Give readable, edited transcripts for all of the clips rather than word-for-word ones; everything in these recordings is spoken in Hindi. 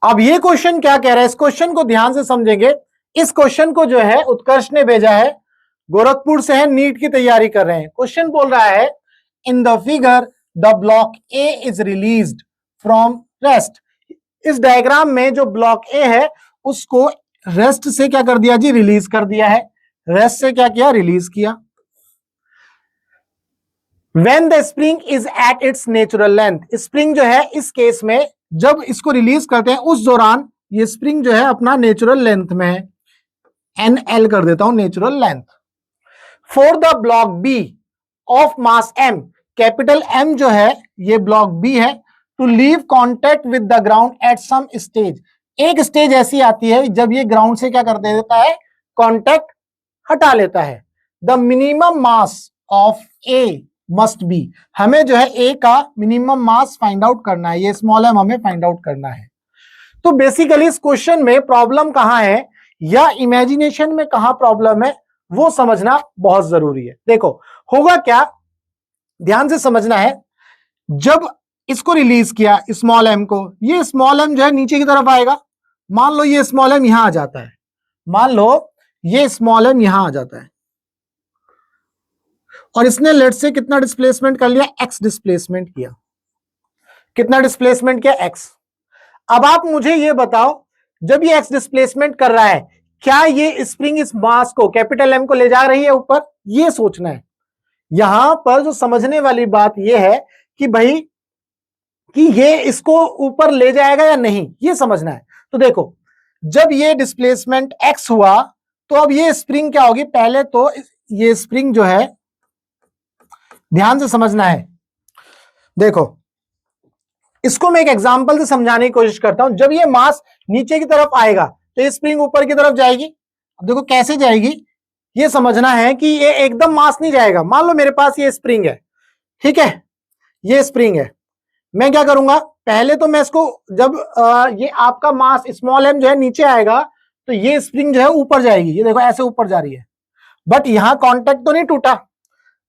अब ये क्वेश्चन क्या कह रहा है, इस क्वेश्चन को ध्यान से समझेंगे। इस क्वेश्चन को जो है उत्कर्ष ने भेजा है, गोरखपुर से है, नीट की तैयारी कर रहे हैं। क्वेश्चन बोल रहा है in the figure the block A is released from rest. इस डायग्राम में जो ब्लॉक ए है उसको रेस्ट से क्या कर दिया जी, रिलीज कर दिया है। रेस्ट से क्या किया, रिलीज किया। When the spring is at its natural length, spring जो है इस केस में जब इसको रिलीज करते हैं उस दौरान ये स्प्रिंग जो है अपना नेचुरल लेंथ में है, NL कर देता हूं natural length. For the block B of mass m, capital M जो है ये ब्लॉक बी है, to leave contact with the ground at some stage. एक स्टेज ऐसी आती है जब ये ग्राउंड से क्या कर देता है, कॉन्टेक्ट हटा लेता है। The minimum mass of A must be, हमें जो है ए का मिनिमम मास फाइंड आउट करना है, ये स्मॉल एम हमें फाइंड आउट करना है। तो बेसिकली इस क्वेश्चन में प्रॉब्लम कहां है या इमेजिनेशन में कहां प्रॉब्लम है वो समझना बहुत जरूरी है। देखो होगा क्या, ध्यान से समझना है। जब इसको रिलीज किया स्मॉल एम को, ये स्मॉल एम जो है नीचे की तरफ आएगा। मान लो ये स्मॉल एम यहां आ जाता है, मान लो ये स्मॉल एम यहां आ जाता है और इसने लेट से कितना डिस्प्लेसमेंट कर लिया, एक्स डिस्प्लेसमेंट किया। कितना डिस्प्लेसमेंट किया, एक्स। अब आप मुझे ये बताओ, जब ये एक्स डिस्प्लेसमेंट कर रहा है, क्या ये स्प्रिंग इस मास को कैपिटल एम को ले जा रही है ऊपर, ये सोचना है। यहां पर जो समझने वाली बात ये है कि भाई कि ये इसको ऊपर ले जाएगा या नहीं, ये समझना है। तो देखो जब ये डिस्प्लेसमेंट एक्स हुआ तो अब ये स्प्रिंग क्या होगी, पहले तो ये स्प्रिंग जो है ध्यान से समझना है। देखो इसको मैं एक एग्जांपल से समझाने की कोशिश करता हूं। जब ये मास नीचे की तरफ आएगा तो ये स्प्रिंग ऊपर की तरफ जाएगी। अब देखो कैसे जाएगी, ये समझना है कि ये एकदम मास नहीं जाएगा। मान लो मेरे पास ये स्प्रिंग है, ठीक है, ये स्प्रिंग है। मैं क्या करूंगा, पहले तो मैं इसको जब ये आपका मास स्मॉल एम जो है नीचे आएगा तो ये स्प्रिंग जो है ऊपर जाएगी। ये देखो ऐसे ऊपर जा रही है, बट यहां कॉन्टेक्ट तो नहीं टूटा।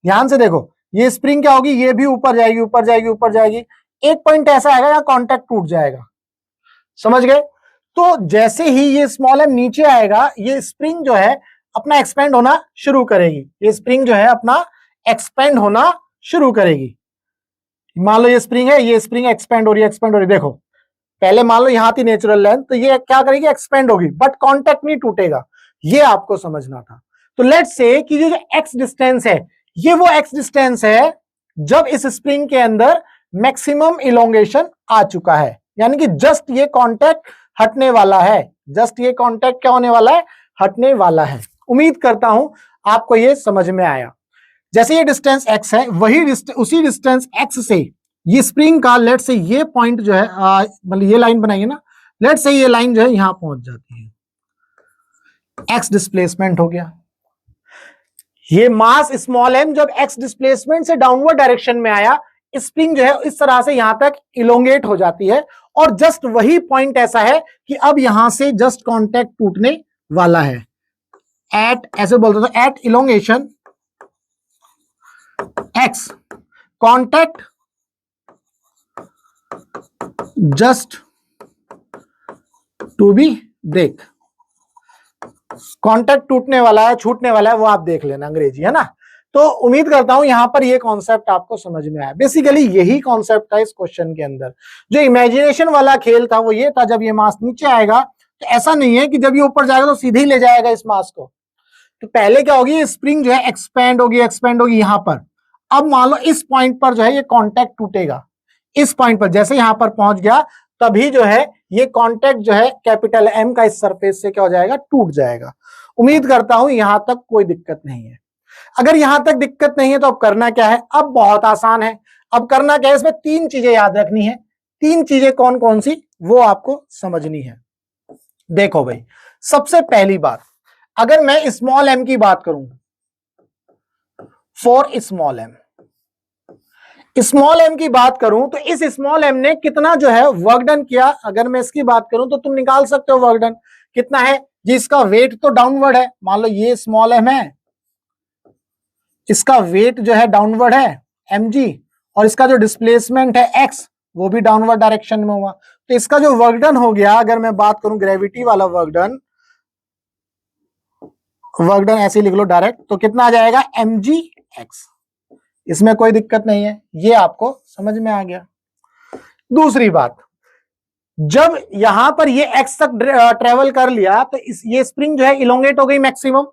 ध्यान से देखो ये स्प्रिंग क्या होगी, ये भी ऊपर जाएगी, ऊपर जाएगी, ऊपर जाएगी। एक पॉइंट ऐसा आएगा जहां कॉन्टेक्ट टूट जाएगा। समझ गए। तो जैसे ही ये स्मॉल एम नीचे आएगा, ये स्प्रिंग जो है अपना एक्सपेंड होना शुरू करेगी। ये स्प्रिंग जो है अपना एक्सपेंड होना शुरू करेगी। मान लो ये स्प्रिंग है, ये स्प्रिंग एक्सपेंड हो रही है, एक्सपेंड हो रही है। देखो पहले मान लो यहां थी नेचुरल लेंथ, तो ये क्या करेगी, एक्सपेंड होगी, बट कॉन्टेक्ट नहीं टूटेगा। ये आपको समझना था। तो लेट्स से कि जो एक्स डिस्टेंस है, ये वो एक्स डिस्टेंस है जब इस स्प्रिंग के अंदर मैक्सिमम इलोंगेशन आ चुका है, यानी कि जस्ट ये कांटेक्ट हटने वाला है। जस्ट ये कांटेक्ट क्या होने वाला है, हटने वाला है। उम्मीद करता हूं आपको ये समझ में आया। जैसे ये डिस्टेंस x है, वही उसी डिस्टेंस x से ये स्प्रिंग का लेट से ये पॉइंट जो है मतलब ये लाइन बनाइए ना, लेट से ये लाइन जो है यहां पहुंच जाती है, x डिस्प्लेसमेंट हो गया। ये मास स्मॉल m जब x डिस्प्लेसमेंट से डाउनवर्ड डायरेक्शन में आया, स्प्रिंग जो है इस तरह से यहां तक इलोंगेट हो जाती है और जस्ट वही पॉइंट ऐसा है कि अब यहां से जस्ट कांटेक्ट टूटने वाला है। एट, ऐसे बोलते थे, at elongation x contact just to be break. Contact टूटने वाला है, छूटने वाला है, वो आप देख लेना, अंग्रेजी है ना। तो उम्मीद करता हूं यहां पर ये कॉन्सेप्ट आपको समझ में आया। बेसिकली यही कॉन्सेप्ट था इस क्वेश्चन के अंदर। जो इमेजिनेशन वाला खेल था वो ये था, जब ये मास नीचे आएगा तो ऐसा नहीं है कि जब ये ऊपर जाएगा तो सीधे ही ले जाएगा इस मास को। तो पहले क्या होगी, स्प्रिंग जो है एक्सपेंड होगी यहां पर। अब मान लो इस पॉइंट पर जो है ये कांटेक्ट टूटेगा। इस पॉइंट पर जैसे यहां पर पहुंच गया तभी जो है ये कांटेक्ट जो है कैपिटल एम का इस सरफेस से क्या हो जाएगा, टूट जाएगा। उम्मीद करता हूं यहां तक कोई दिक्कत नहीं है। अगर यहां तक दिक्कत नहीं है तो अब करना क्या है, अब बहुत आसान है। अब करना क्या है, इसमें तीन चीजें याद रखनी है। तीन चीजें कौन कौन सी, वो आपको समझनी है। देखो भाई, सबसे पहली बात, अगर मैं स्मॉल एम की बात करूं, फॉर स्मॉल एम की बात करूं तो इस स्मॉल एम ने कितना जो है वर्क डन किया, अगर मैं इसकी बात करूं तो तुम निकाल सकते हो वर्क डन कितना है जी। इसका वेट तो डाउनवर्ड है, मान लो ये स्मॉल एम है, इसका वेट जो है डाउनवर्ड है mg, और इसका जो डिस्प्लेसमेंट है x वो भी डाउनवर्ड डायरेक्शन में हुआ। तो इसका जो वर्क डन हो गया, अगर मैं बात करूं ग्रेविटी वाला वर्क डन ऐसे लिख लो डायरेक्ट, तो कितना आ जाएगा mgx। इसमें कोई दिक्कत नहीं है, ये आपको समझ में आ गया। दूसरी बात, जब यहां पर ये x तक ट्रेवल कर लिया तो ये स्प्रिंग जो है इलोंगेट हो गई मैक्सिमम।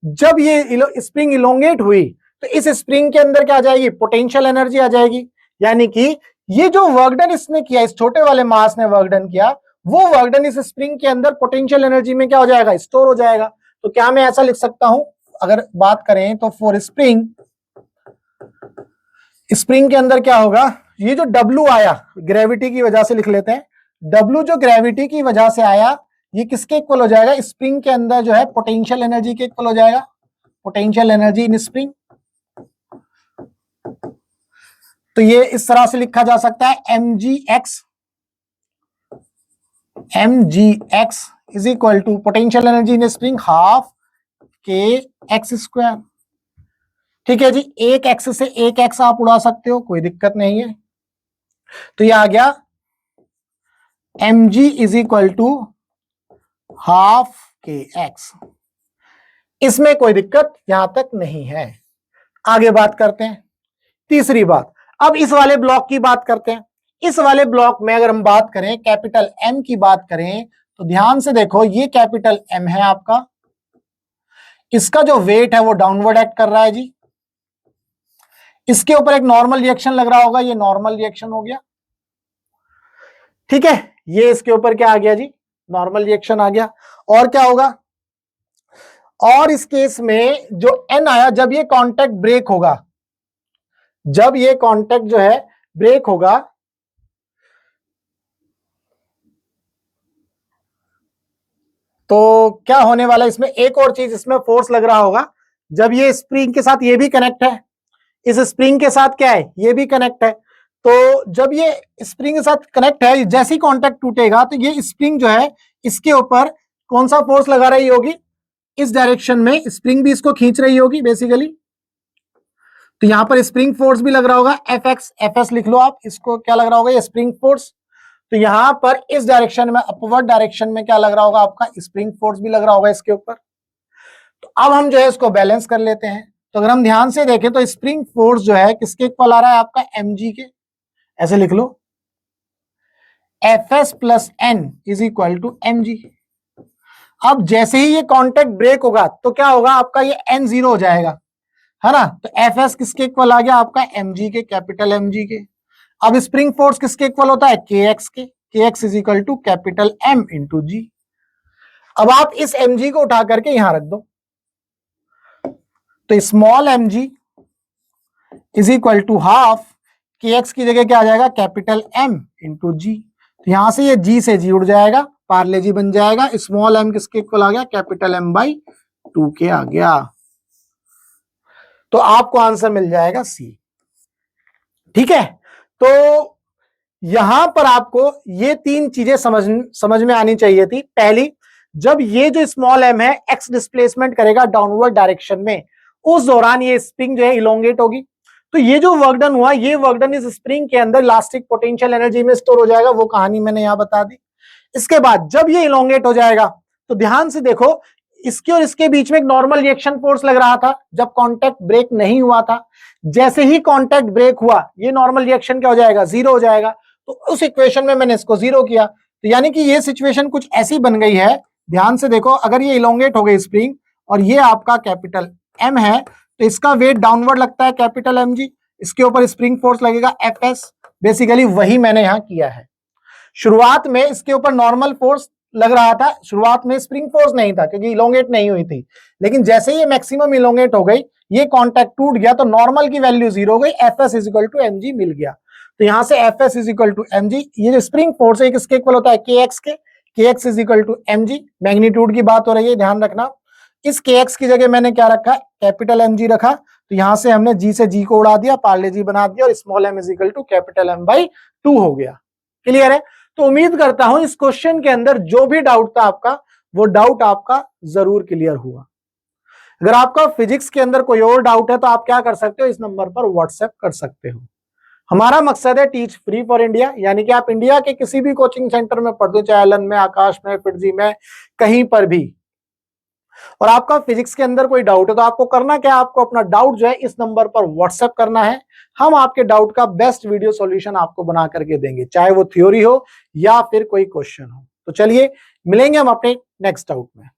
जब ये स्प्रिंग इलोंगेट हुई तो इस स्प्रिंग के अंदर क्या आ जाएगी, पोटेंशियल एनर्जी आ जाएगी। यानी कि ये जो वर्क डन इसने किया, इस छोटे वाले मास ने वर्क डन किया, वो वर्क डन इस स्प्रिंग के अंदर पोटेंशियल एनर्जी में क्या हो जाएगा, स्टोर हो जाएगा। तो क्या मैं ऐसा लिख सकता हूं, अगर बात करें तो फॉर स्प्रिंग के अंदर क्या होगा, ये जो W आया ग्रेविटी की वजह से लिख लेते हैं, W जो ग्रेविटी की वजह से आया, ये किसके इक्वल हो जाएगा, स्प्रिंग के अंदर जो है पोटेंशियल एनर्जी के इक्वल हो जाएगा, पोटेंशियल एनर्जी इन स्प्रिंग। तो ये इस तरह से लिखा जा सकता है mgx is equal to potential energy in spring half k x square. ठीक है जी, एक एक्स से एक एक्स आप उड़ा सकते हो, कोई दिक्कत नहीं है। तो ये आ गया mg is equal to half k x. इसमें कोई दिक्कत यहां तक नहीं है। आगे बात करते हैं तीसरी बात। अब इस वाले ब्लॉक की बात करते हैं। इस वाले ब्लॉक में अगर हम बात करें, कैपिटल M की बात करें, तो ध्यान से देखो, ये कैपिटल M है आपका, इसका जो वेट है वो डाउनवर्ड एक्ट कर रहा है जी। इसके ऊपर एक नॉर्मल रिएक्शन लग रहा होगा, ये नॉर्मल रिएक्शन हो गया। ठीक है, ये इसके ऊपर क्या आ गया जी, नॉर्मल रिएक्शन आ गया। और क्या होगा, और इस केस में जो N आया, जब ये कांटेक्ट ब्रेक होगा, जब ये कांटेक्ट जो है ब्रेक होगा, तो क्या होने वाला है इसमें, एक और चीज इसमें फोर्स लग रहा होगा। जब ये स्प्रिंग के साथ ये भी कनेक्ट है, इस स्प्रिंग के साथ क्या है, ये भी कनेक्ट है, तो जब ये स्प्रिंग के साथ कनेक्ट है, जैसे ही कांटेक्ट टूटेगा तो ये स्प्रिंग जो है इसके ऊपर कौन सा फोर्स लगा रही होगी, इस डायरेक्शन में स्प्रिंग भी इसको खींच रही होगी बेसिकली। तो यहां पर स्प्रिंग फोर्स भी लग रहा होगा, एफ एस लिख लो आप, इसको क्या लग रहा होगा, ये स्प्रिंग फोर्स। तो यहां पर इस डायरेक्शन में, अपवर्ड डायरेक्शन में क्या लग रहा होगा आपका, स्प्रिंग फोर्स भी लग रहा होगा इसके ऊपर। तो अब हम जो है इसको बैलेंस कर लेते हैं। तो अगर हम ध्यान से देखें तो स्प्रिंग फोर्स जो है किसके इक्वल आ रहा है आपका, mg के। ऐसे लिख लो, Fs plus N is equal to mg। अब जैसे ही ये कांटेक्ट ब्रेक होगा तो क्या होगा आपका, ये n जीरो हो जाएगा, है ना। तो Fs किसके इक्वल आ गया आपका, mg के, कैपिटल mg के। अब स्प्रिंग फोर्स किसके इक्वल होता है, kx के, kx is equal to capital m into G. अब आप इस mg को उठा करके यहां रख दो, तो small mg is equal to half kx की जगह क्या आ जाएगा, कैपिटल m इंटू जी। तो यहां से ये g से g उड़ जाएगा, पार्ले जी बन जाएगा। स्मॉल m किसके इक्वल आ गया, कैपिटल m बाई 2 के आ गया। तो आपको आंसर मिल जाएगा C। ठीक है, तो यहां पर आपको ये तीन चीजें समझ में आनी चाहिए थी। पहली, जब ये जो स्मॉल m है x डिस्प्लेसमेंट करेगा डाउनवर्ड डायरेक्शन में, उस दौरान ये स्प्रिंग जो है इलोंगेट होगी। तो ये जो वर्क डन हुआ, ये वर्क डन इस स्प्रिंग के अंदर इलास्टिक पोटेंशियल एनर्जी में स्टोर हो जाएगा, वो कहानी मैंने यहां बता दी। इसके बाद जब ये इलोंगेट हो जाएगा तो ध्यान से देखो, इसके और इसके बीच में एक नॉर्मल रिएक्शन फोर्स लग रहा था जब कांटेक्ट ब्रेक नहीं हुआ था। जैसे ही कांटेक्ट ब्रेक हुआ, ये नॉर्मल रिएक्शन क्या हो जाएगा, जीरो हो जाएगा। तो उस इक्वेशन में मैंने इसको जीरो किया, तो यानी कि ये सिचुएशन कुछ ऐसी बन गई है। ध्यान से देखो, अगर ये इलोंगेट हो गई स्प्रिंग और ये आपका कैपिटल M है, तो इसका वेट डाउनवर्ड लगता है कैपिटल mg, इसके ऊपर स्प्रिंग फोर्स लगेगा Fs। बेसिकली वही मैंने यहां किया है। शुरुआत में इसके ऊपर नॉर्मल फोर्स लग रहा था, शुरुआत में स्प्रिंग फोर्स नहीं था क्योंकि इलोंगेट नहीं हुई थी, लेकिन जैसे ही ये मैक्सिमम इलोंगेट हो गई, ये कांटेक्ट टूट गया, तो नॉर्मल की वैल्यू जीरो हो गई, Fs is equal to mg मिल गया। तो यहां से Fs is equal to mg, ये जो स्प्रिंग फोर्स है किसके इक्वल होता है, kx के, kx is equal to mg। Magnitude की बात हो रही है, ध्यान रखना। इस kx की जगह मैंने क्या रखा, कैपिटल mg रखा, तो यहां से हमने g से g को उड़ा दिया, पार्ले जी बना दिया, और small m is equal to capital M by 2 हो गया। क्लियर है। तो उम्मीद करता हूं इस क्वेश्चन के अंदर जो भी डाउट था आपका, वो डाउट आपका जरूर क्लियर हुआ। अगर आपका फिजिक्स के अंदर कोई और डाउट है तो आप क्या कर सकते हो, इस नंबर पर व्हाट्सएप कर सकते हो। हमारा मकसद है टीच फ्री फॉर इंडिया, यानी कि आप इंडिया के किसी भी कोचिंग सेंटर में पढ़ते हो, चाहे एलन में, आकाश में, फिटजी में, कहीं पर भी, और आपका फिजिक्स के अंदर कोई डाउट है तो आपको करना क्या है, आपको अपना डाउट जो है इस नंबर पर व्हाट्सएप करना है। हम आपके डाउट का बेस्ट वीडियो सॉल्यूशन आपको बना करके देंगे, चाहे वो थ्योरी हो या फिर कोई क्वेश्चन हो। तो चलिए मिलेंगे हम अपने नेक्स्ट डाउट में।